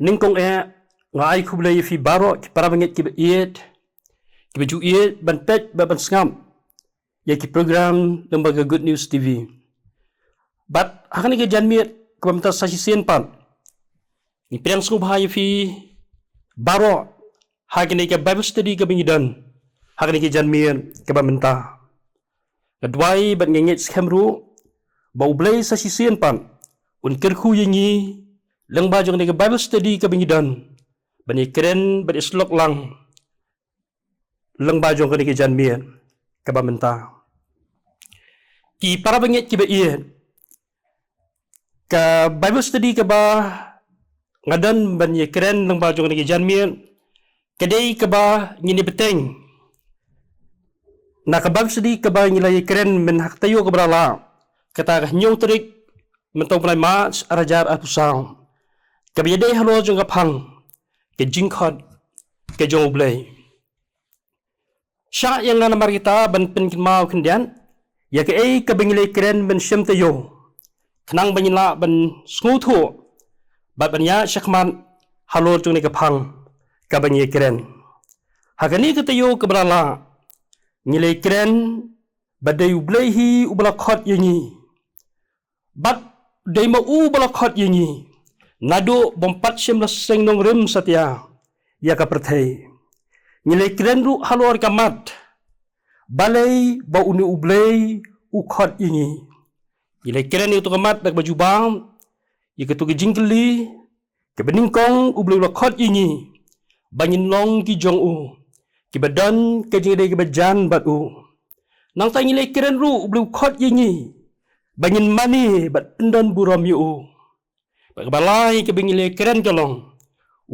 Ningkong ngai kublai fi baro ki para banget ki iet ki baju iet ban pet ban skam ya ki program lembaga Good News TV. Bat akan ke janmiet kemamta sasisen pan. Ni perang sung bahaya fi baro hakini ke Bible study ke bingidan. Hakini ke janmiet ke bamenta. Kedwai ban ngengit skemru bau blai sasisen pan. Un kerku yengi lengba jong ke Bible study ke bingidan. Bani keren bani slok lang lengba jong ke janmiet ke bamenta. Ki para bangit ki iet ke Bible study ke ba ngadan ban ye keren nang ba jong ni janmiet kedai ke ba ngini beteng na ke Bible study ke ba ngilai keren men hak tayo ke berala kata nyong trik mentau plai ma arajar apusang ke ba dei halo jong kapang ke jingkhot ke jong blai sya yang ngana mar kita ban pen mau kendian ya ke bangilai keren ben syem tayo kenang banyila ban snguthu bat banya syakman halo jong ni kapang ka banyi keren hakani ketayo ke berala ngilai keren badai ublehi ubla khot yengi bat dai ma ubla khot yengi nado bompat syem seng nong rem satya ya ka perthai ngilai keren ru halo kamat balai ba uni ublei u khot yengi ngilai keren itu kamat dak baju bang ika tu ke jingkeli ke beningkong ublei la khot yengi banyin long ki jong u ki badan ke jingde ke bajan bat u nang ta ngilai keren ru ublei khot yengi banyin mani bat pendan buram yu ba balai ke bingilai keren kolong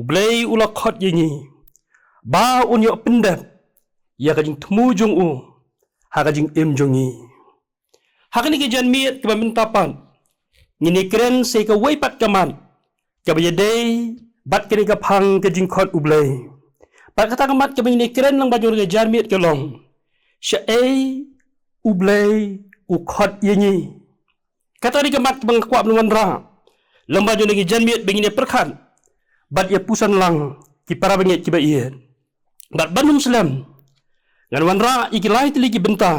ublei ula khot yengi ba un yo pendat ya ka jing temu jong u ha ka jing em jongi hakani ke janmiet ke mintapan ngini keren se ka weipat kaman ka bayadei bat kini ka phang ke jingkhot ublei pat kata kamat ke ngini keren lang bajur ke janmiet ke long sha ublei u khot yengi kata ri kamat bang kwa bnuan ra lamba jur ke janmiet bengini perkhan bat ya pusan lang ki para bengit ki baien bat banum selam ngan wan ra ikilai tili ki benta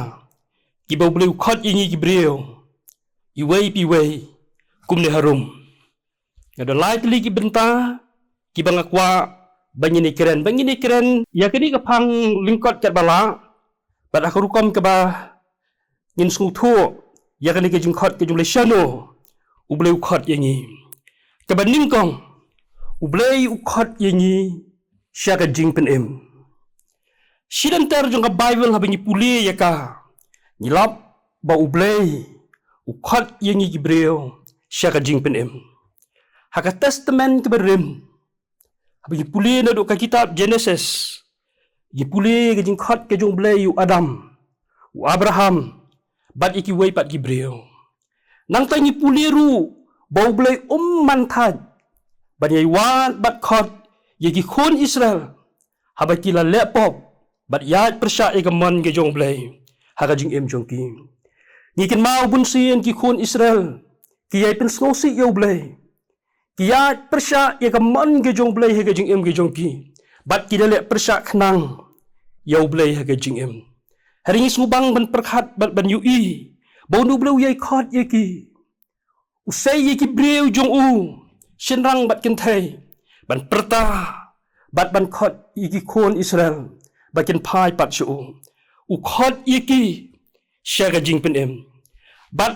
ki bau bleu khot yengi ki breu iwei piwei kumne harum ada lai tili ki benta ki bangakwa bangini keren ya kini ka phang lingkot kat bala bat akrukom ke ba ngin sung thu ya kini ke jingkhot ke jumle shano ubleu khot yengi ke baning kong ublei ukhot yengi sya ka jing pen em sidantar jong ka Bible habingi puli ya ka ngilap ba ublei ukhot yengi ki breu sya ka jing pen em haka testament ke berem habingi puli na do ka kitab Genesis gi puli ke jingkhot ke jong blei yu Adam u Abraham bat iki wei pat ki breu nang tangi puli ru ba ublei manthaj ban yai wan bat khot ye ki khon Israel habaki la lepop bat yat persya e gamon ke jong blei haka jing em jong ki ngikin mau bun sien ki khon Israel ki yai pen skosi yo blei ki yat persya e gamon ke jong blei haka jing em ke jong ki bat ki dale persya khnang yo blei haka jing em hari ngi subang ban perkhat bat ban yu i bonu bleu yai khot ye ki usai ye ki breu jong u shenrang bat kin thai ban perta bat ban khot ye ki khon Israel bakin pai pat shu u khot ye ki shaga jing pen em bat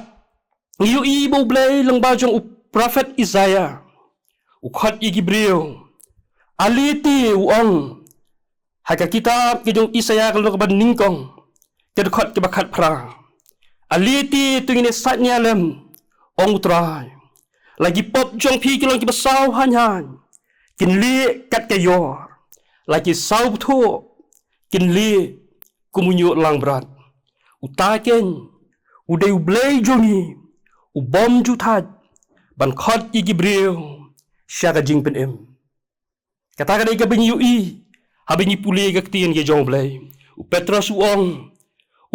yu i bo blei lang ba jong u prophet Isaiah u khot ye ki breu aliti u ong haka kitab ke jong Isaiah kalau ban ningkong ke khot ke bakat pra aliti tu ngine satnya lem ong utrai lagi pop jong pi kilong ki basau hanyan kin li kat ke yor lagi sau thu kin li kumunyo lang berat utaken udai ublei jongi ubom jutat ban khot igi breu syaga jing pen em kata kadai ka binyu i habingi puli ka ktien ge jong blei u Petrus uong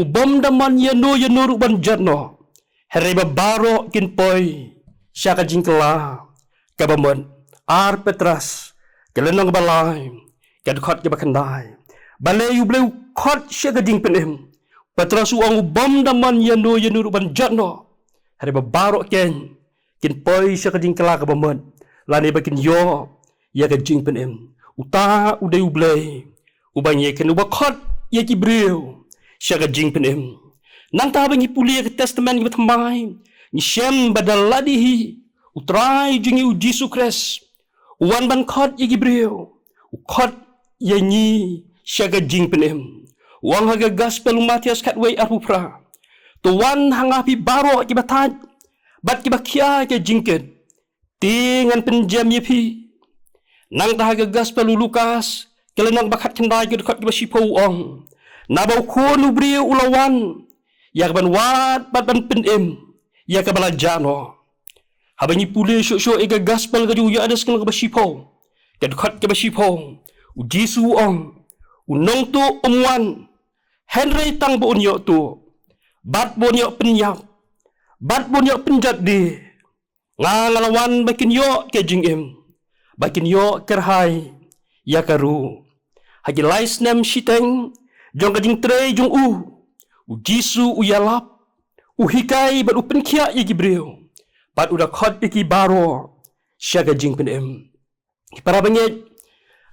ubom daman yano ru ban jatno hereba baro kin poi syaga jing kala kabamon ar Petras kelenong balai kadkhot ke bakandai balai ubleu khot syaga jing penem Petras uang bom daman yanu ban jatno hari babarok kin poi syaga jing kelak bamet lani bakin yo ya ka jing penem uta udai ublei ubanye ken ubakhot ya kibreu syaga jing penem nang ta bangi pulia ke testament ke thamai ni shem badal ladihi utrai jingi u Jesu Kris wan ban khot ya kibreu khot ya ni syaga jing penem wang haga gospel Matias katway arupra to wan hangapi baro ki batat bat ki bakia ke jingket tingan penjam yepi nang ta haga gospel Lukas kelenang bakat kendai ke dekat ki basipo ong nabau khonu brio ulawan ya ban wat bat ban penem ya ka balajano habani pule syo ega gospel ke ju ya ada sekal ke basipo ke dekat ke basipo u Jesu ong unong tu umwan Henry tang bo unyo tu bat bo unyo penyap bat bo unyo penjat di ngalawan bakin yo ke jingem bakin yo kerhai ya karu hagi lais nem shiteng jong kading tre jong u Jesu u yalap u hikai bat u penkia ya gibreu bat udah khot iki baro syaga jing penem para bangit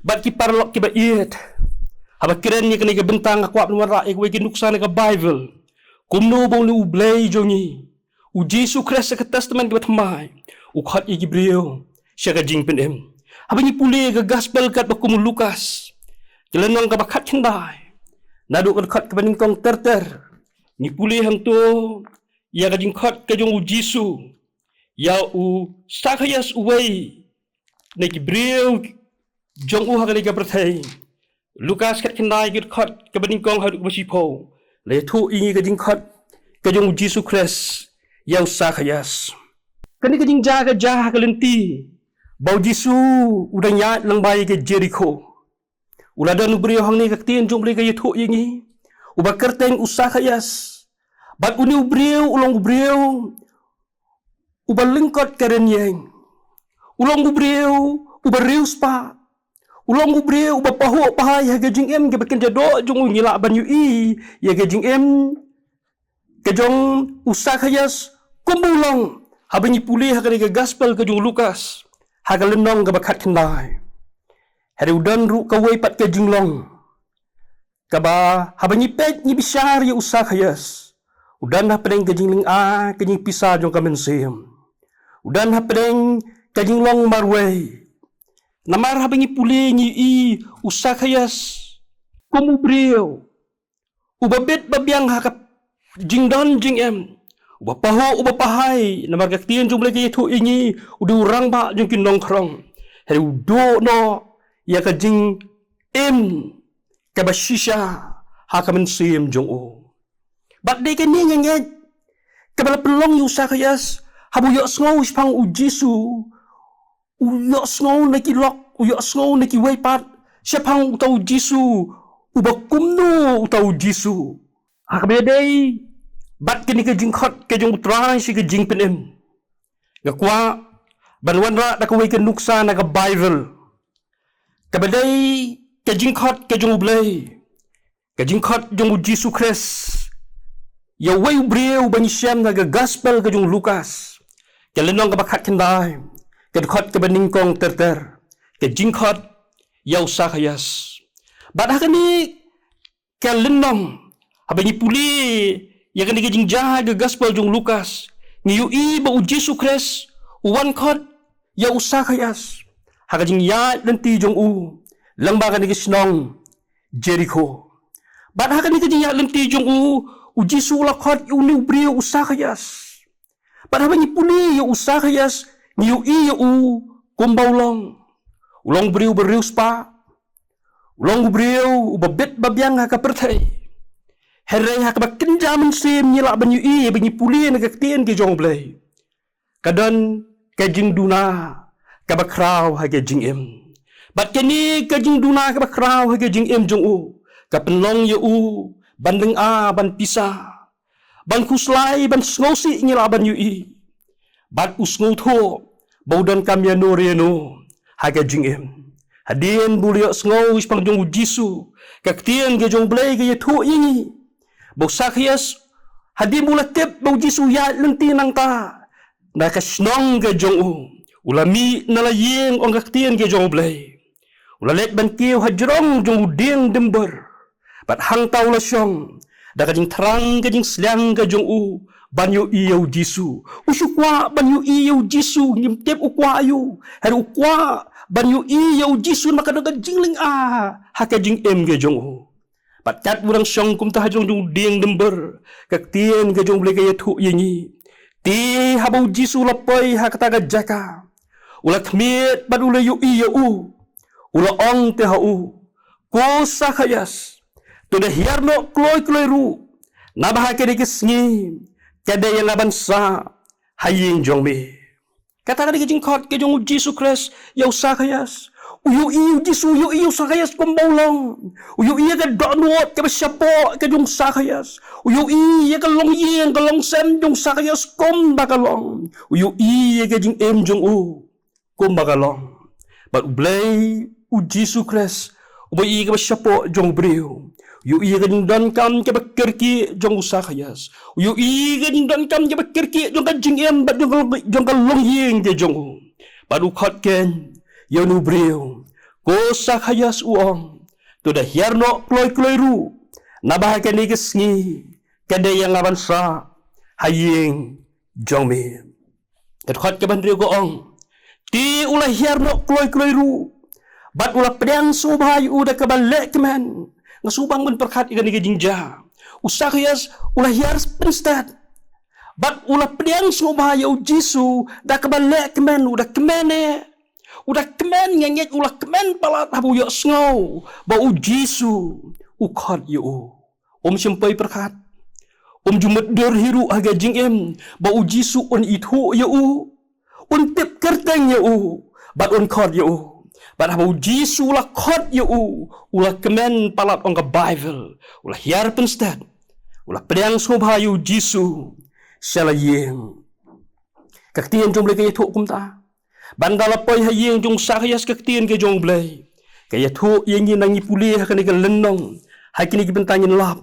bat ki parlok ki ba iet haba keren ni kena bentang aku apun wara ek wegi nuksan ka Bible kumno bong lu blay jongi u Jesu Kris ke testament ke thamai u khat i Gibril syaga jing penem haba ni pule ke gospel kat bakum Lukas kelenong ka bakhat kendai nadu ka khat ke baningkong terter ni pule hang tu ya ka jing khat ke jong u Jesu ya u Sakayas uwei ne Gibril jong u hakale ka prathai Lukas kat kendai git khot ke baningkong hadu basipo le thu ingi ke jing khot ke jong Jesu Kris yang Sakayas kani ke jing jaga jaga lenti bau Jesu udah nyat lang bai ke Jericho uladan ubri hang ni ke tien jong ble ke thu ingi uba kerteng Sakayas bat uni ubriu ulong ubriu uba lingkot karen yang ulong ubriu uba rius pa ulang ubre uba paho pahai ha gajing em ke bakin jado jong ngila ban yu i ya gajing em ke jong Sakayas kumbulong habani puli ha ke gospel ke jong Lukas ha ga lenong ke bakat kendai hari udan ru ka wei pat ke jinglong ka ba habani pet ni bisar ya Sakayas udan ha pedeng ke jingling a ke jing pisa jong ka mensem udan ha pedeng ke jinglong marwei namar habangi pule ni i Sakayas kumu brio ubabet babiang hakap jingdon jing em ubapaho ubapahai namar gaktien jumle ke thu ingi udu rang ba jing kinong krong he udo no ya ka jing em ka bashisha hakamen sim jong o bat de ke ni nge ka bala pelong Sakayas habu yo sngo ispang u Jesu uyo sngow na ki lok, uyo sngow na ki waypat, siya pang utaw Jesu, ubakumno utaw Jesu. Hakabeday, bat kini ka jingkot, ka jing utray si ka jing penem. Gakwa, banwan ra na kaway ka nuksa na ka Bible. Kabeday, ka jingkot, ka jing ublay. Ka jingkot, jing Jesu Kris. Yaway ubriyo banyisyam na ka gospel ka jing Lukas. Kalinong ka bakat kendai. Kedkhot ke baningkong terter ke jingkhot yau Sakayas badah kani ke lenong habani puli ya kani ke jingja ke gospel jong Lukas ngiu i ba u Jesu Kris wan khot yau Sakayas ha jing ya lenti jong u lamba kani ke snong Jericho badah kani ke jing ya lenti jong u Jesu la khot u ni brio Sakayas badah bani puli yau Sakayas niu iyo kumbaulong ulong beriu berius pa ulong beriu babet babiang ha kapertai herai ha kabakin jaman sim nyila banyu i banyu puli na gaktien ke jong blai kadon ke jing duna kabakraw ha ke jing em bat keni ke jing duna kabakraw ha ke jing em jong u kapenlong ye u bandeng a ban pisa ban kuslai ban snosi nyila banyu i bat usngo tho baudan kamya no reno haga jing em hadien bulio sngo is pang jong jisu kak tien ge jong blai ge thu ini bo sakyas hadien bulatep bo jisu ya lenti nang ta na ka snong ge jong ulami nala yeng ong kak tien ge jong blai ulalet ban kiu hajrong jong ding dember bat hang tau la syong da ka jing terang ge jing slang ge jong banyu iyo jisu usukwa banyu iyo jisu nyimtep ukwa ayu her ukwa banyu iyo jisu makadaga jingling haka jing em ge jong pat kat burang syong kum ta jong jong ding dember kak tien ge jong ble ge thu yingi ti habau jisu lapai haka ta jaka ula khmiet badule yu iyo ula ong te hau ko sakhayas to de hiarno kloi kloi ru nabah ke de kisngi kada yang laban sa haying jong me kata kada kijing khot ke jong Jisu Christ yau sakayas uyu iu Jisu yu sakayas kumbolong uyu iya ka donot ke syapo ke jong sakayas uyu iya ka long yeng ka long sem jong sakayas kum bakalong uyu iya ke jing em jong kum bakalong but blay Jisu Christ ubu iya ka syapo jong breu yu iya kan dan kam ke bekerki jong sakayas yu iya kan dan kam ke bekerki jong kan jing em bat jong kan long yeng ke jong padu khot ken yo nu breu ko sakayas uong to da hiarno kloi kloi ru nabah ke ni kesngi kade yang laban sa hayeng jong me ket khot ke ban reu ko ong ti ulah hiarno kloi kloi ru bat ulah pedang subhay udah ke balek kemen ngasubang men perkat ikan ikan jingja usakayas ulah hiars penstat bat ulah pedang subaya Jisu dah kebalek kemen udah kemene udah kemen ngenget ulah kemen palat habu yok sngau bau Jisu ukhot yo sempai perkat jumet dor hiru aga jingem bau Jisu on itu yo tip kerteng yo bat on khot yo bat habu Jisu la khot yo ulah kemen palat ong ka Bible ulah hiar penstat ulah pedang subhayu Jisu sala yeng kaktien jong ble ke thu kum ta bandala poi ha yeng jong sakayas kaktien ke jong ble ke thu yeng ni nangi puli ha kani ke lenong ha kini ke bentangin lap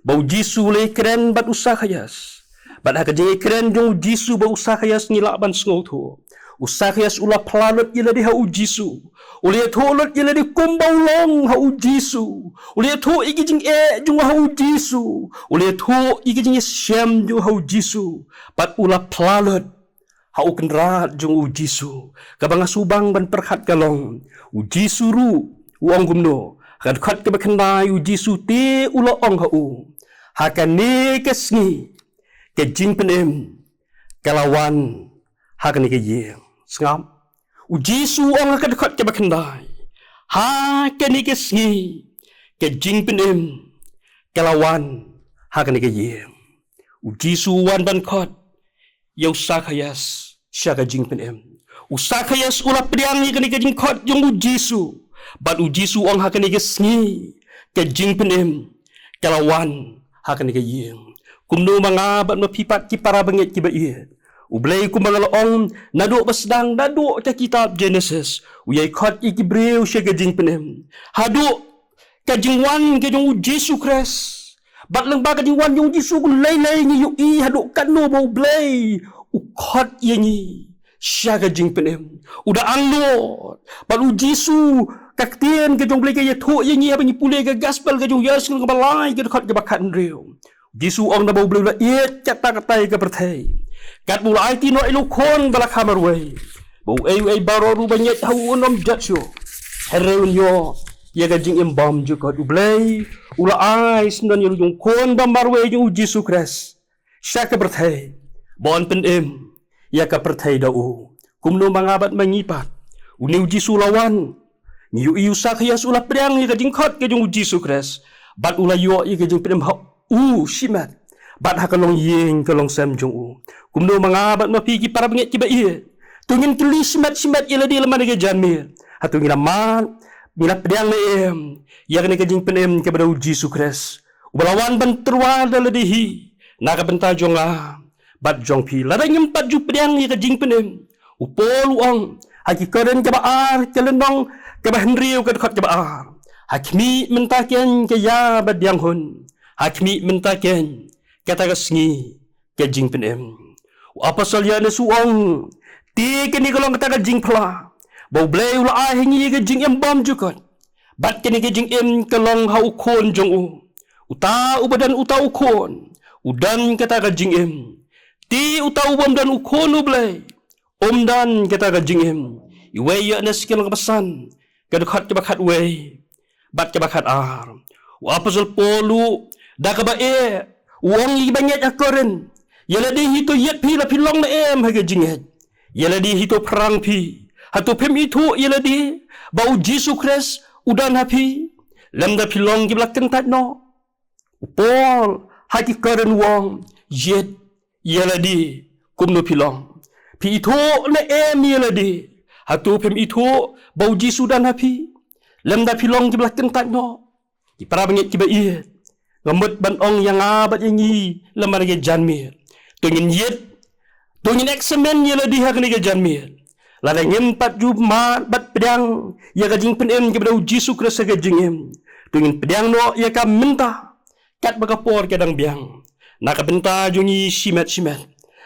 bau Jisu le keren bat usakayas bat ha ke keren jong Jisu bau usakayas ni laban sngo thu usakayas ulah planet ila di hau Jisu ulia tholot ila di kumbau long hau Jisu ulia tho igi jing jung hau Jisu ulia tho igi jing syam jung hau Jisu pat ulah planet hau kendrat jung Jisu kabanga subang ban perkhat kalong Jisu ru uang gumno kad khat ke bakhandai Jisu te ulah ong hau hakane kesngi ke jing penem kalawan hakane ke ye ngam Jisu ong ka dekat ke bakhandai ha ke ni ke sngi ke jing penem kelawan ha ke ni ke ye Jisu wan ban khot yau sakayas syaka jing penem usakayas ula priang ni ke ni ke jing khot jong Jisu bat Jisu ong ha ke ni ke sngi ke jing penem kelawan ha ke ni ke ye kumno manga bat mapipat ki para banget ki ba ye ublay kumangalong naduk basdang naduk ke kitab Genesis uyay khot iki breu sya gajing penem haduk kajing wan ke jong Jisu Christ bat lang ba kajing wan jong Jisu kun lay ni yu i haduk kanu bo blay ukhot yengi sya gajing penem udah anglot bat Jisu kaktien ke jong blay ke yathu yengi apa ni pule ke gospel ke jong yes ke balai ke khot ke bakan reu Jisu ong na bo blay la yet kata katai ke perthai kat mulai tino ilukon bala kamarway bau ay baroru banyak tahu unom jatso hereun yo ya gajing embam juga ublay ula ay senan yung kon bamarway yung Jisu Christ siya ka berthay bon penem ya ka berthay dao kumno mangabat mangipat uniw Jisu lawan niyo iyu sakayas ula priang ya gajing khot yung Jisu Christ bat ula yo ya gajing penem shimat bat hakalong yeng kalong sam jong kumno mangabat mapigi para banget kiba iya tungin keli simat ila di lemah nega jamir hatungin amat bila pedang leem ya kena kajing penem kepada Jisu Christ ubalawan ban terwa daladihi naga benta jong bat jong pi lada nyempat ju pedang ya kajing penem upol uang haki koren ke baar ke lenong ke bahan riu ke dekat ke baar hakmi mentaken ke ya badiang hun hakmi mentaken kata ke sengi ke jing penem apa salya ne suong ti ke ni kolong kata ke jing pla bau bleu la ai ngi ke jing em bom jukot bat ke ni ke jing em kolong hau kon jong u uta ubadan uta ukon udan kata ke jing em ti uta ubam dan ukon ublei dan kata ke jing em iwe ya ne skill kepesan ke dekat ke bakat we bat ke bakat ar apa sal polu da ke bae wong li banyak akoren yala di hito yet pi la pilong na em ha ke jing et yala di hito perang pi hatu pem itu yala di bau Yesus Kristus udan hapi lam da pilong ki blak kentat no Paul haki karen wong yet yala di kumno pilong pi itu na em yala di hatu pem itu bau Yesus dan hapi lam da pilong ki blak kentat no ki para bangit ki ba iet ngamut ban ong yang abat yangi lamar ge janmir tungin yet tungin eksemen yala di hak ni ge janmir lada ngempat jumat bat pedang ya ka jing penem ke bau Yesus Kristus ke jing em tungin pedang no ya ka minta kat bakapor kadang biang nak benta jungi simet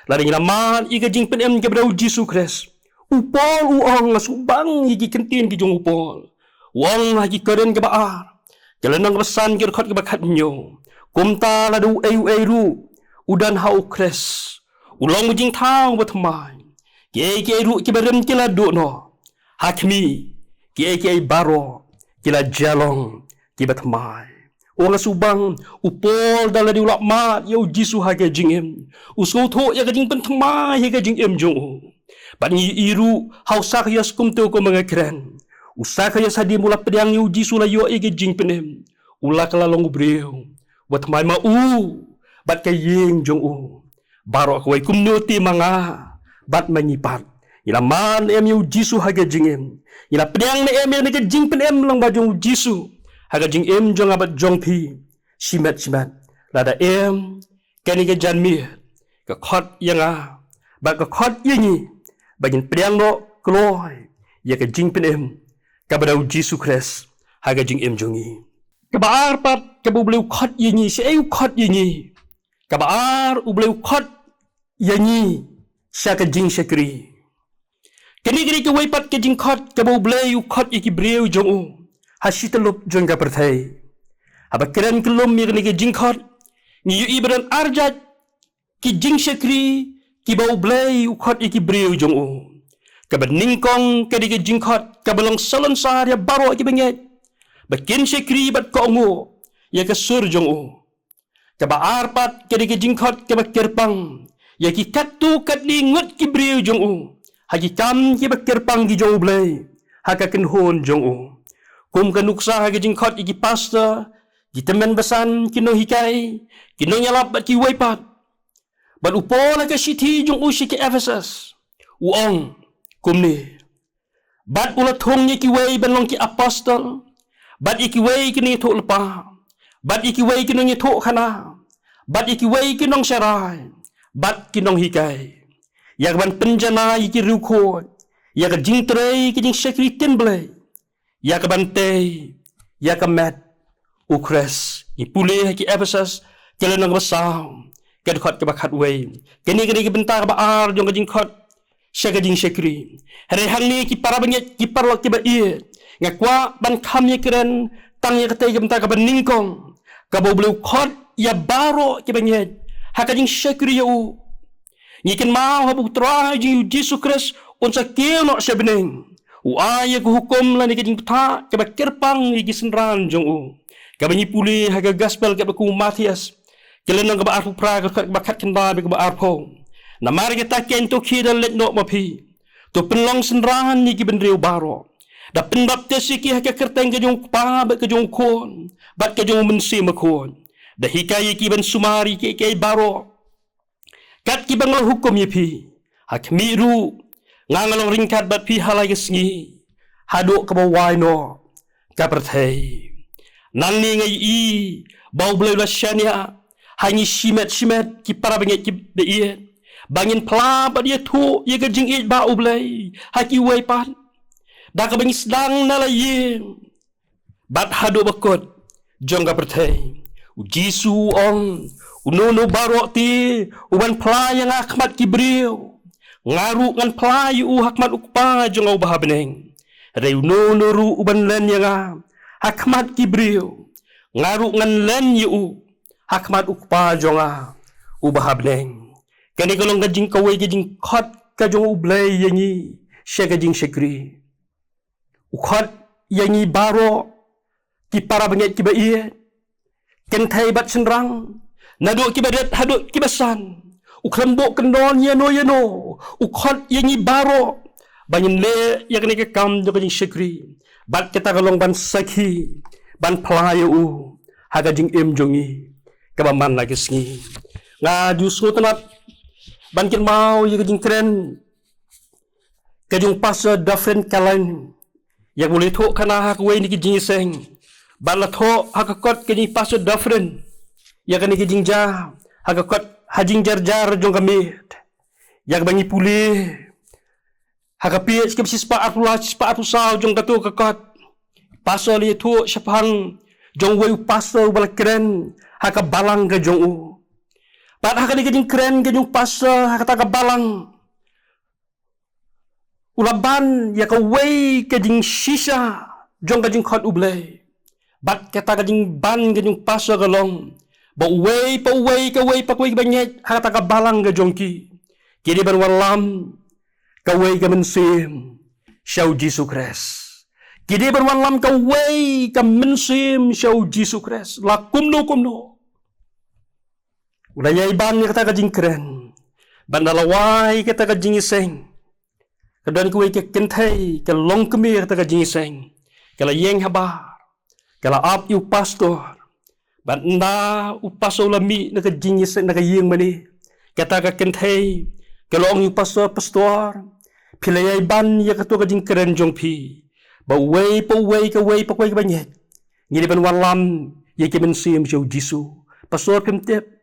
lada ngelaman i ka jing penem ke bau Yesus Kristus upol uong subang i kentin ki jung upol wong lagi keren ke baar jalan pesan ke dekat ke bakat nyo kumta ladu ayu udan hau kres ulong jing tau batmai ke ru ke berem ke ladu no hakmi ke baro ke la jalong ke batmai wong subang upol dala di ulak mat yo jisu ha ke jing em usu tho ya ke jing pentmai ya ke jing em jong bani iru hau sak yas kumtu ko mangakren usaha ya sadi mula pedang yu jisu la yo ke jing penem ula kala long breu wat mai ma bat ka yeng jong baro ko kumno ti manga bat manyipat ila man em yu jisu haga jing em ila pedang ne em ne ke jing penem lang ba jong jisu haga jing em jong abat jong pi simat lada em kani ke janmi ka khot yanga ba ka khot yengi bagin pedang no kloi ya ke jing penem ka badau jisu Kristus haga jing em jongi kabar pat kabubleu khot yengi sei khot yengi kabar ubleu khot yengi syaka jing syakri kini ke wai pat ke jing khot kabubleu khot iki breu jong hasitalup jong ka perthai aba keren kelum mi ke jing khot ni yu ibran arjat ki jing syakri ki baubleu khot iki breu jong kaban ningkong ke jing khot kabalong salon sar ya baro ki benget bakin syakri bat kongo ya ke sur jong ke ba arpat ke de jingkhot ke ba kerpang ya ki katu kat li ngut ki breu jong hagi kam ki ba kerpang ki jong blai haka ken hon jong kum kan nuksa hagi jingkhot ki pasta ki temen besan ki no hikai ki no nyalap bat ki waipat bat upola ke city jong shi ke Ephesus uong kum ni bat ulat hong ki wai ban long ki apostol bat iki wei kini thuk lepa bat iki wei kini thuk khana bat iki wei kinong syarai bat kinong hikai yak ban penjana iki ruko yak jing trei ki jing sekri temble yak ban te yak mat ukres ipule ki Ephesus kelenang besau ke dekat ke bakat wei kini bentar baar jong jing khot jing sekri hari hang ki para bangit ki parlok ki ba ie ngakwa ban kami keren tang ya kete gemta ka beningkong ka bobleu khot ya baro ke benget hakajing syakri u ngiken mau habu tra ji Yesus Kristus unsa kelo sebeneng u aya ku hukum lan ke jing ta ke bakirpang igi senran jong u ka benyi puli haga gospel ke ku Matias kelenang ka ba arpu pra ka bakat kenda be ka ba arpo na mari kita ken to kida let no mapi to penlong senran ni ki benreu baro da pendaptes ki haka kerteng ke jong pa ba ke jong kon bat ke jong mensi makon da hikai ki ben sumari ke baro kat ki bang hukum ye pi hak miru ngangalong ringkat bat pi halai sngi hado ke bawai no ka perthai nan ni ngai i bau bleu la shania hangi simet ki para benget ki de ie bangin pla ba dia thu ye ka jing it ba ublay haki wei pan da ka bangin sedang na la ye bat hadu bakot jong ka pertai u jisu ong unono barok ti uban pla yang akhmat kibriu ngaru ngan pla yu hakmat ukpa jong au bahabeneng rei unono ru uban len yang hakmat kibriu ngaru ngan len yu hakmat ukpa jong au bahabeneng kani kalong gajing kawai gajing khot ka jong ublay yangi she gajing shekri ukhot yangi baro ki para banget ki baie ken thai bat senrang nado ki badet hado ki basan ukrambok kendon yeno ukhot yangi baro banyin le yakni ke kam jong gajing shekri bat kita kalong ban sakhi ban playu ha gajing em jongi ka baman lagi sngi nga justru tenat bankin mau ye kajing keren kajung pasal different kalain yang boleh thok kana hak wei ni kajing seng bala thok hak kot kajing pasal different ya kani kajing ja hak kot hajing jar jong kami yang bangi pulih hak pi skip sispa atu sau jong katu kakot pasal ye thok syapang jong wei pasal bala keren hak balang ke jong u pat hak ni kajing keren kajung pasal hak ta balang ulaban ya ka wei kajing shisha jong kajing khot ublay bat kata kajing ban kajung pasal galong ba wei pa wei banyet hak ta balang ke jong ki kiri ban walam ka wei ka mensim syau Yesus Kristus kiri ban walam ka wei ka mensim syau Yesus Kristus la kumno ulaya iban ni kata kajing keren bandalawai kata kajing iseng kadan kuwe ke kentai ke long kemi kata kajing iseng kala yeng habar kala ap yu pastor banda upaso lami na kajing iseng na kayeng mani kata ka kentai ke long yu pastor pilaya iban ya kata kajing keren jong pi ba wei pa wei ka banyet ngiri ban walam ye ke mensim syau Yesus pastor kemtep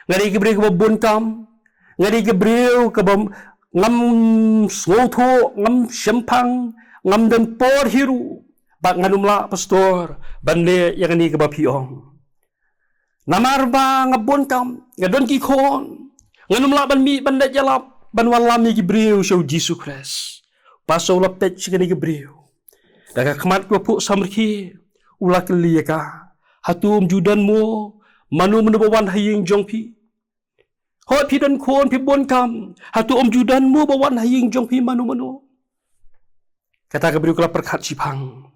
ngari ke beri ke babun kam ngari ke beri ke ngam snotho ngam sempang ngam dan por hiru bak nganumla pastor bande yang ni ke bapiong namar ba ngabun kam ngadon ki khon nganumla ban mi bande jalap ban walam ni ke beri syau Yesus Kristus pasau lapet sikani ke beri daga khmat ko pu samrki ulak liyaka hatum judan mo manu menubawan haying jongpi hoi pi dan kon pi bon kam hatu judan mu bawan haying jong pi manu kata ke beri kala perkhat sipang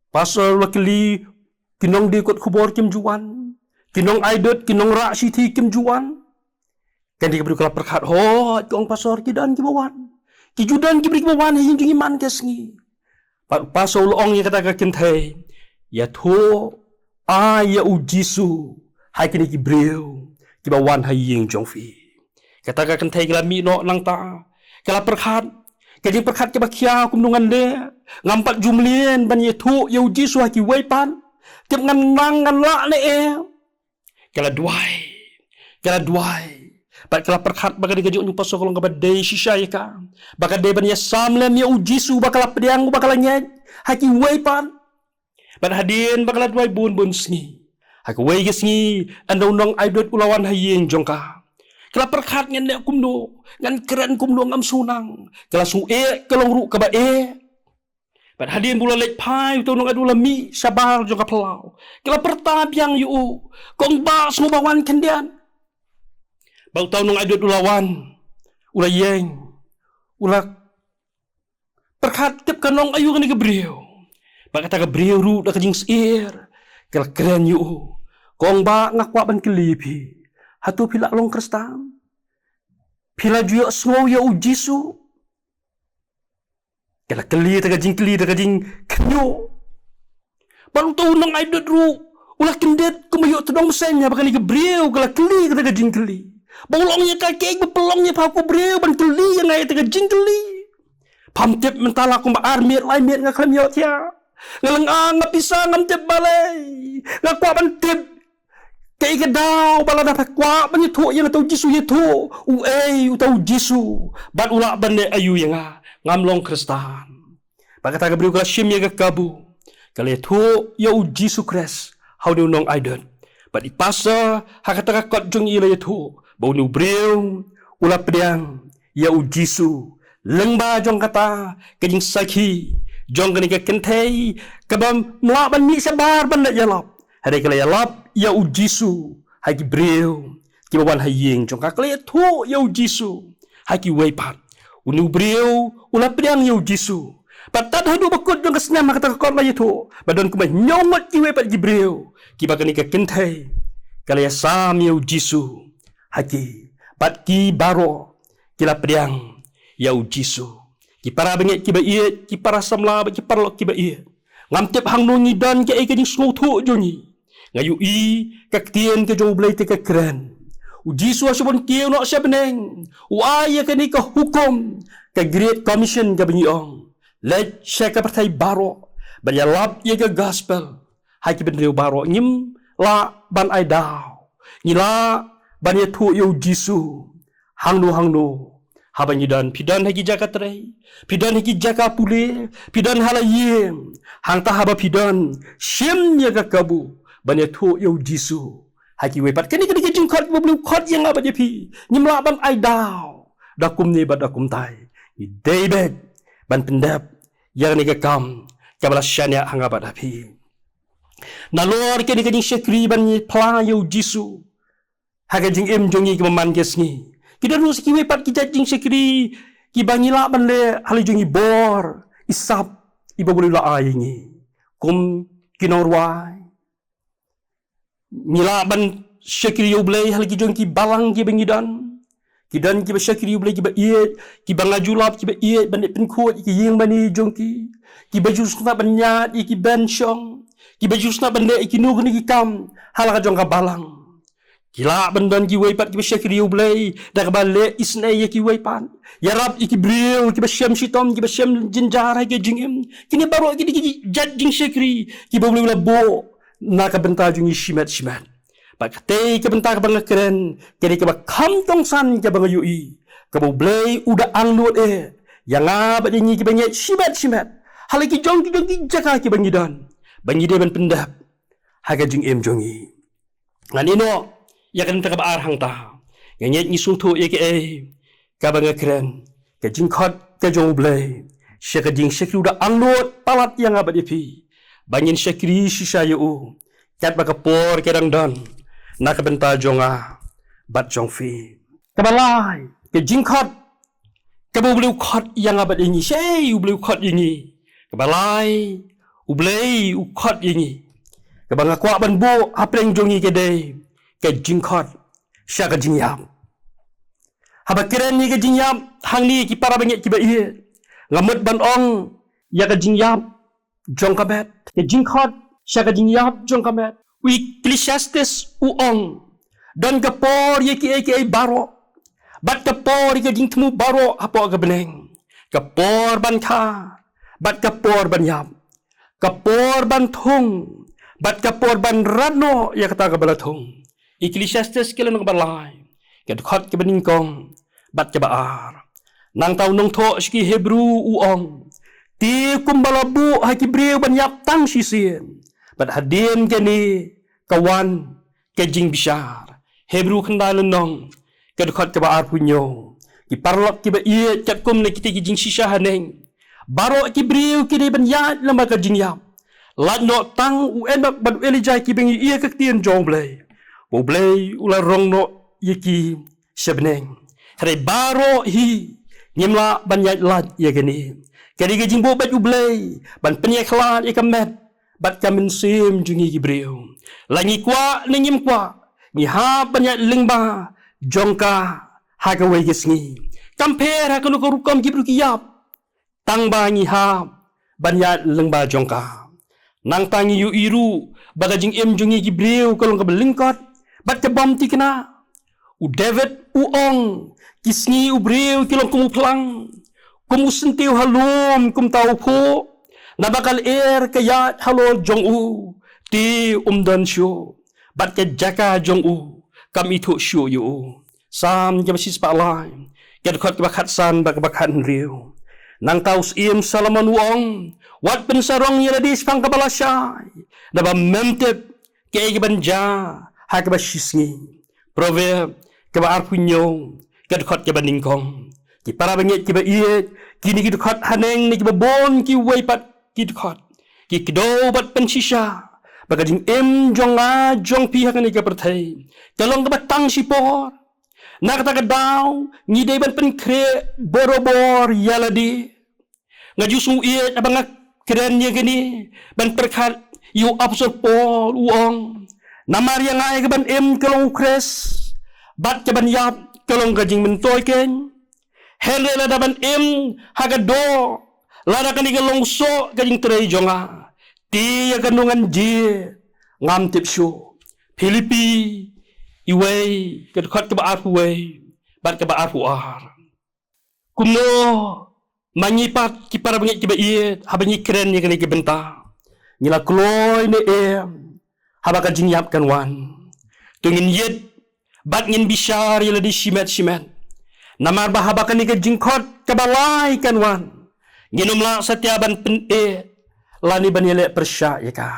pasal wakili kinong di kot khubor kim juan kinong aidot kinong ra siti kim juan kan di beri kala perkhat hoi kong pasal kidan ki bawan ki judan ki beri bawan haying jong iman kesngi pasal ong yang kata ke kintai ya tho ya ujisu hai kini ki breu ki bawan haying jong fi kata ka kan thai kala mi no nang ta kala perkhat kajing perkhat ke bakhia kumnungan le ngampat jumlien ban ye thu ye Yesus ki wei pan kep ngan nang ngan la le kala duai pat kala perkhat baga digajuk nyu paso kolong ka dei shisha ka baga dei ban ye samlem ye Yesus bakala pediang bakala nyet haki wei pan ban hadien bakala duai bun sngi hak wei gesngi andau nong aidot ulawan hayeng jongka kala perkhat ngen ne kumdo ngan keren kumdo ngam sunang kala sue kalong ru ka ba ban hadien bula lek pai to nong adula mi sabar jongka pelau kala pertab yang yu kong ba semua bawan kendian bau tau nong aidot ulawan ulayeng ulak perkhat tip kanong ayu kan ke brio ba kata ke brio ru da kajing sir kala keren yu kong ba ngakwa ban kelipi hatu pila long kristam pila juya slow ya Yesus kala keli ta kajing kenyo baru tau nang aidot ru ulah kendet kumayo tedong mesenya bakal ke brio kala keli ta kajing keli bolongnya kakek bepelongnya paku brio ban keli yang ai ta kajing keli pamtep mentala ku ba armir lai mir ngaklam yo tia ngalang ngapisa ngamtep balai ngakwa ban tip kay Kali ke daw bala dapat kwa banyi tu yang tau Jisu ye tu. U tau Jisu. Bat ulak bande ayu yang ngamlong Kristan. Pakata ka beriu ka shim ye ka kabu. Kali tu ya u Jisu Kris. How do you know I don't? But ipasa hakata ka kot jong ila ye tu. Bau nu beriu ulak pedang ya u Jisu. Lengba jong kata kajing saki. Jong kani ka kentei kabam mlak ban mi sabar ban ya lap. Hari kala ya lap ya u Jisu hai ki breu ki bawan hai yeng jong ka kala thu ya u Jisu hai ki wei pat unu breu ula priang ya u Jisu patat hadu bakut jong ka snam ka ta kot la thu badon ku ba nyomot ki wei pat ki breu ki ba kani ka kenthai kala ya sam ya u Jisu hai ki pat ki baro ki la priang ya u Jisu ki para bengek ki ba ie ki para samla ba ki parlok ki ba ie ngam tep hang no ngi dan ke e ka jing snu thu jongi ngayu kak tien ke jong blai te ka kran u Jisu asbon kieu no sebeneng u aya ke ni ka hukum ka great commission ka binyong let shaka partai baro ban ya lap ye ka gospel hai ki ben reu baro nyim la ban ai daw ngila ban ye thu yu Jisu hangnu haban yidan pidan hagi jaka trai pidan hagi jaka pule pidan hala yem hang ta haba pidan shem ye ka kabu banyak tu yu Jisu haki wepat kini jing kot bulu kot yang apa je pi nyimla ban ai daw dakum ni bad dakum tai ni David ban pendap yang ni ka kam kabala shania hanga bad pi na lor kini jing shekri ban ni pla yu Jisu haga jing em jongi ke man gesni kita rus ki wepat ki jing shekri ki bangila ban le hali jongi bor isap iba bulu la ayingi kum kinorwai Mila ban syakiri yublay hal ki jong ki balang ki bengidan kidan ki syakiri yublay ki ba iet ki bangajulap ki ba iet ban pen khot ki yeng bani jong ki baju sna ban nyat ki ben syong ki baju sna ban le ki nu ni ki kam hal ka jong ka balang kila ban dan ki weipat ki syakiri yublay da ka bale isna ye ki weipan ya rab ki bril ki ba syam shitom ki ba syam jinjar ki jingim kini baro ki jad jing syakiri ki ba boleh bo nak bentar jungi shimat pak tei ke bentar bang keren kini ke ba kam tong san ke bang yui ke bo blai uda anglut yang apa dingi ke bang shimat hal ki jong ki jaka ke bang dan ban pendap haga jing em jongi ngan ino ya kan ta ba ar hang ta nganyet ni sung thu ye ke ka bang keren ke jing khot ke jong blai syaka jing syakri uda anglut palat yang apa di Banyin syakri sisa yu kat baka por kedang dan nak benta jonga bat jong fi kabalai ke jingkot ke bulu khot yang abat ini sei bulu khot ini kabalai ublei u khot ini ke banga kwa ban bo apreng jongi ke dei ke jingkot sya ke jingyam haba keren ni ke jingyam hang ni ki para bangek ki ba ie ngamut ban ong ya ke jingyam jong kabet ke jingkot sya ke jingyam jong kabet wi Ecclesiastes uong dan kapor ye ki baro bat kapor ye jing temu baro apa ke beneng kapor ban kha bat kapor ban yam kapor ban thung bat kapor ban rano ya kata ke balathung Ecclesiastes ke lenong balai ke khot ke bening kong bat ke baar nang tau nong tho ski Hebrew uong ti kumbalabu haki breu ban yap tang sisien bat hadin ke ni kawan ke jing bishar Hebrew kendal nong ke khot ke baar punyo ki parlok ki ba ie kat kum ne kiti jing sisa haneng baro ki breu ki ban yat lama ka jing yap lat no tang u endak ban elijah ki bengi ie ka tien jong blai bo blai ula rong no ye ki sebneng hare baro hi nyimla ban yat lat ye geni kadi ke jing bo bat u blai ban penya khlan e kamet bat kamen sim jungi ki breu langi kwa ningim kwa ni ha banyak lingba jongka ha ka wei gesngi compare ha kanu ko rukom ki brukiyap tang ba ni ha banyak lingba jongka nang tangi yu iru bagajing em jungi ki breu kolong ka belingkot bat ka bom tikna u David u ong kisngi u breu kilong kumu plang kumu sentiu halum kum tau po na bakal kayat halo jong u ti dan syo bat ke jaka jong u kami thu shu yu sam ke basis pa lai ke khot ke bakhat san ba ke bakhat riu nang taus im Salomon wong wat pen sarong yela dis pang kabalasay da ba memtep ke banja ha ke basisngi proverb ke ba arpunyo ke khot ke baningkong ki para bangit ki ba iet kini ki khot haneng ni ki ba bon ki wei pat ki khot ki kdo bat pen shisha bagajing em jonga jong pi hakani ke perthai kalong ke batang sipor nak kata daw ni dei ban pen kre borobor yaladi ngaju su iet abang keren ye gini ban perkhat yu absor pol uong namar yang ai ke ban em kalong kres bat ke ban yap kalong gajing mentoy ken hele la da ban em hagado la da kani kalong so gajing trei jonga ti ya kanungan ji ngam tip shu Filipi iway ke khat ke ba afu way bat ke ba afu ar kumno manyipat ki para bangit ki ba iet habanyi keren ni kani ki benta ngila kloy ne em habaka jingyap kan wan tungin yet bat ngin bishar yela di shimet namar ba habaka ni ke jingkhot ke balai kan wan nginumla setiaban pen lani banyele persya ya ka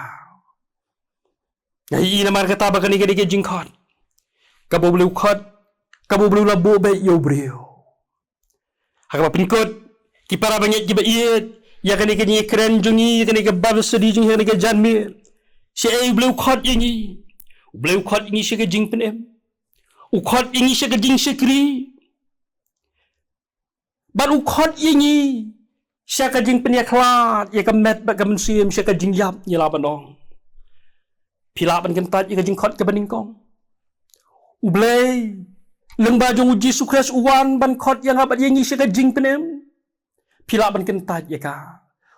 ngai namar kata ba kani ke jingkhot kabo blu khot kabo blu labo be yo brio hakaba pinkot ki para bangit ki ba iet ya kani ke ni keren jungi kani ke bab sedi jungi kani ke janmir si ai blu khot yingi blu khot yingi se ke jing penem u khot yingi se ke jing sekri bar u khot yingi se ke jing penya khlat ya ke met ba ke mensim se ke jing yap ni la banong pila ban kentat ya ke jing khot ke baningkong u blei leng ba jong uji sukres uwan ban khot yang abat yingi se ke jing penem pila ban kentat ya ka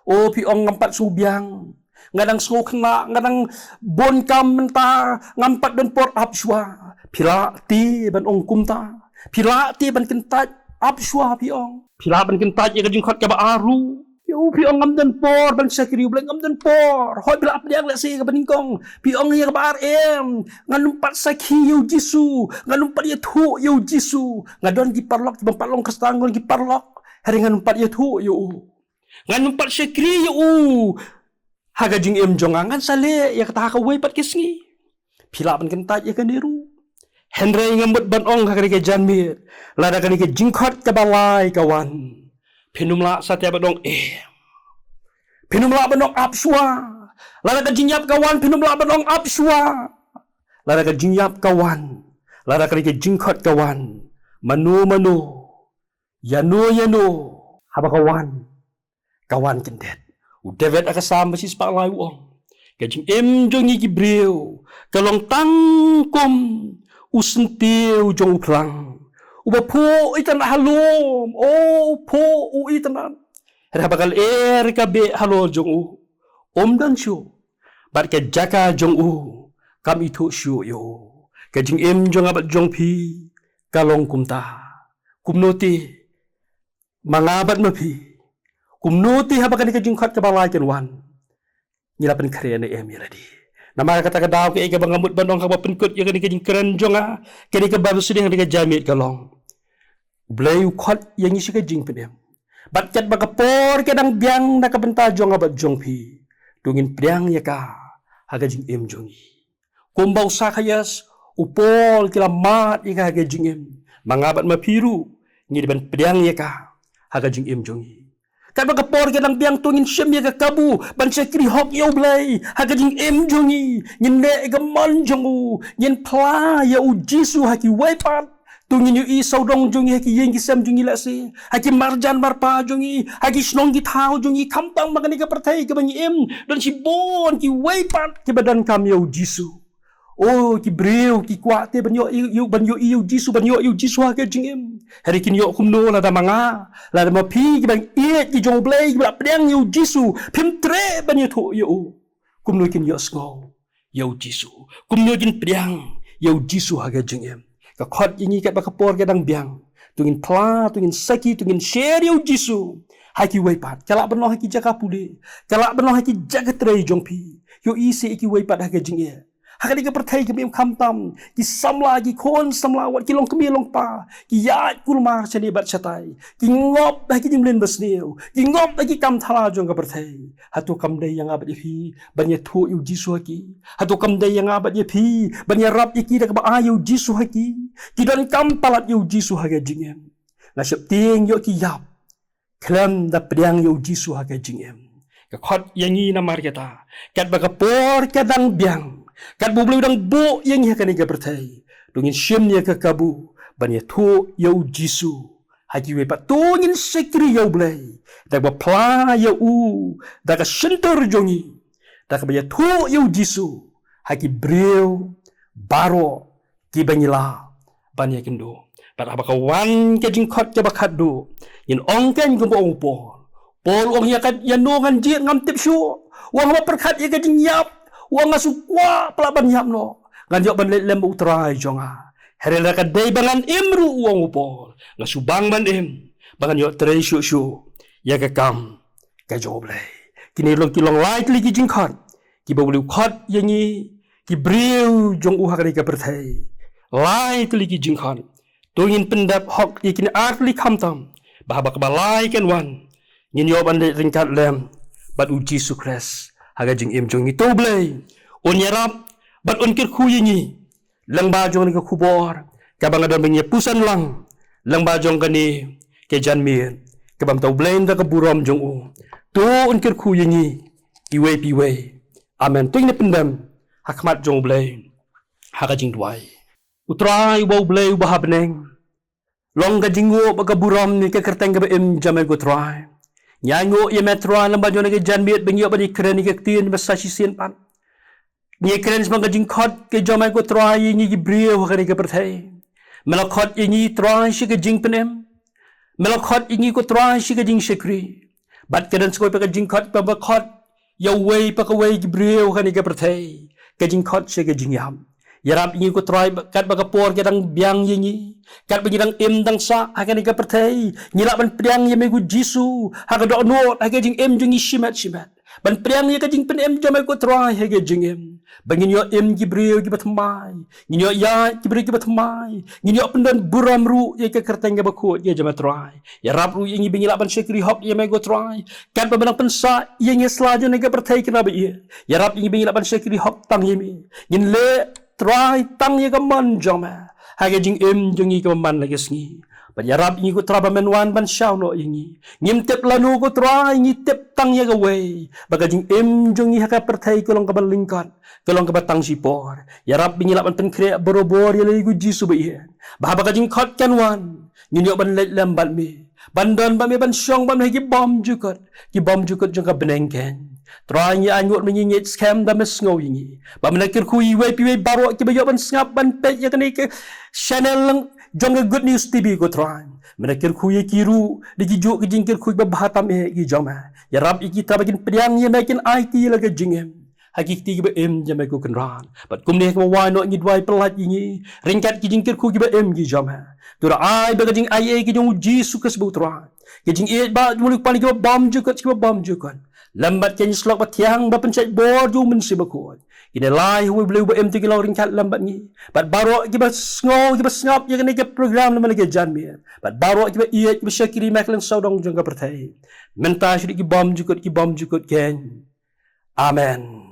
o pi ong ngampat subyang ngadang so kena ngadang bon kam menta ngampat dan port apswa pila ti ban ong kumta pila ti ban kentat apswa pi ong pila ban kentat ya ke jing khot ke ba aru yo pi ong ngam dan por ban sakri bleng ngam dan por hoi pila ap diang le si ke baningkong pi ong ya ke ba rm nganumpat sakhi yo jisu nganumpat ya thu yo jisu ngadon gi parlok ban palong kastangon gi parlok hari nganumpat ya thu yo nganumpat sakri yo haga jing em jongangan sale ya kata ka wei pat kisngi pila ban kentat ya kaniru Henry ngambut ban ong haga ke janmir lada kani ke jingkhot ke balai kawan pinumla satya badong pinumla banong apswa lada ke jingyap kawan pinumla banong apswa lada ke jingyap kawan lada kani ke jingkhot kawan manu yanu haba kawan kendet David akasam basis pak lai uang. Kajing em jongi gibril. Kalong tangkom usentiu jong klang. Uba po itan halom. Oh po itan. Hera bakal kabe halo jong u. Om dan syu. Bat ke jaka jong u. Kam itu syu yo. Kajing em jong abat jong pi. Kalong kumta. Kumnoti. Mangabat mapi. Kumnuti habakan ke jingkhat ke balai kan wan nyila pen keren em yaladi nama kata ke daw ke bangamut bandong ka penkut ya ke jingkeren jonga ke ke baru sedih ke jamit kalong blay khat yang isi ke jing pedem bat kat bakapor ke dang biang na ka benta jonga bat jong pi dungin priang ya ka haga jing em jongi kumbau sakayas upol kilamat ya ka jing em mangabat mapiru ngidi ban priang ya ka haga jing em jongi kat bakapor ke dang biang tungin syem ya ka kabu ban sekri hok yo blay haga jing em jongi nyin ne ga man jongu nyin pla ya u jisu haki waipat tungin yu i saudong jongi haki yengi sam jongi la se haki marjan marpa jongi haki snong gi thau jongi kampang magani ka pertai ke banyi em dan si bon ki waipat ke badan kam yo jisu oh ki breu ki kwate banyo yu banyo yu jisu banyo yu jisu haki jing em hari kin yo kumno la da manga la da mapi ki bang iet ki jong blay ki bla pedang yu jisu pim tre banyo thu yo kumno kin yo ngo yo jisu kumno kin pedang yo jisu haki jing em ka khot ini kat bakapor ke dang biang tungin pla tungin saki tungin share yo jisu haki waipat kala beno haki jaka pude kala beno haki jaga tre jong pi yo isi iki waipat haki jing em Haka ni ka perthai ka bim khamtam ki samla ki khon samla wat ki long kemi long pa ki yat kulmar chani bat chatai ki ngop dah ki jinglen basneu ki ngop dah ki kam thala jong ka perthai hatu kam dai yang abat phi banya thu yu jisu ki hatu kam dai yang abat phi banya rap ki dah ka ba yu jisu ki don kam palat yu jisu ha ga jingem na sep ting yo ki yap klam da priang yu jisu ha ga jingem ka khot yang ni na mar kita kat ba ka por ka dang biang kat bu blu dang bo yang ha ka ni ka perthai dungin shim ni ka kabu banya thu yu jisu Haji we patungin sekri yau blai. Dak ba pla ya u. Dak sentor jongi. Dak ba ya thu yau jisu. Haji breu baro ki banyila banya kendo. Pada apa kawan ke jingkot ke bakat do. Yin ongken ke ong pol. Pol ong ya kat ya no ngan jit ngam tip shu. Wang ba perkat ya ke jing yap. Wang ngasu kwa pelaban yap no. Ngan jok ban lem utrai jonga. Herela ka day bangan imru uang upol. Nga subang man bangan yo tray shu ya ka kam ka joblay. Kini long kilong lai kli ki jingkot. Ki bawli khot yangi ki breu jong uha ka ka perthai. Lai kli ki jingkot. Tungin pendap hok ikini arli khamtam. Bahaba ka balai kan wan. Ngin yo ban ringkat lem bat uji sukres. Haga jing im jong ito blay. On yarap bat on kir khu yangi. Lang bajong ni ka kubor, kabang ada bangnya pusan lang bajong kani ke janmir, kabang tau blend ka buram jong u. Tu unkir ku yangi, piwe. Amen. Tuing ni pendam, hakmat jong blend, hakajing duai. Utrai wau blend bahabneng. Long ka jingo baga buram ni ka kerteng ka im jamel ko trai. Nyango ye metro lang bajong ni ke janmir bangyo bani keren ni ka tin basasi sin pan. Ni keren semang kajing khot ke jomai ko trai ni gibreu hakani ke perthai melakot ini trai shi ke jing penem melakot ini ko trai shi ke jing sekri bat keren skoi pa kajing khot pa khot yawei pa kawei gibreu hakani ke perthai kajing khot shi ke jing yam yarap ini ko trai kat ba kapor ke dang biang yini kat ba dang em dang sa hakani ke perthai nyilak ban priang ye megu jisu hakado no hakajing em jing shimat ban priang ye kajing pen em jomai ko trai hakajing em bangin yo em gibreu gibatmai ngin yo ya gibreu gibatmai ngin yo pendan buram ru ye ke kerteng ke bakut ye jama trai ya rap ru ye ngi bingila ban sekri hop ye mai go trai kan ba benang pensa ye ngi slaju ne ke perthai kena ba ye ya rap ngi bingila ban sekri hop tang ye mi ngin le trai tang ye ke man jama ha ke jing em jongi ke man la gesngi ban ya rap ngi ko traba menwan ban shaw no ye ngi ngim tep lanu ko trai ngi tep tang ye ke we ba jing em jongi ha ka perthai ko long ka ban lingkat kelong ke batang sipor ya rab bingilap ban penkre borobor ya legu jisu ba iya bahaba kajing khot kan wan nginyo ban lem ban mi bandan ba mi ban syong ban hegi bom jukot ki bom jukot jong ka benengken trai ya anyut menyingit scam da mesngo yingi ba menakir ku iwe piwe baro ki bayo ban ngap ban pe ya kani ke channel lang jong ka good news tv ko trai menakir ku ye kiru digijuk ke jingkir ku ba bahatam e gi joma ya rab iki tabakin priang ye makin it la ka jingem hakikti giba em jamai ko kenran bat kumne ko wai no ngidwai pelat ini ringkat ki jingkir ku giba em gi jama tura ai ba jing ai ki jong jisu ke sebut ra ki jing e ba muluk pali giba bom jukat lambat ken slok ba tiang ba pencet bor ju men sibakut ine lai hu bleu ba em ti kilo ringkat lambat ni bat baro giba ngap ya ne ke program le ke janmi bat baro giba ie giba syakiri maklan saudong jong ka pertai menta syrik ki bom jukut ken amen.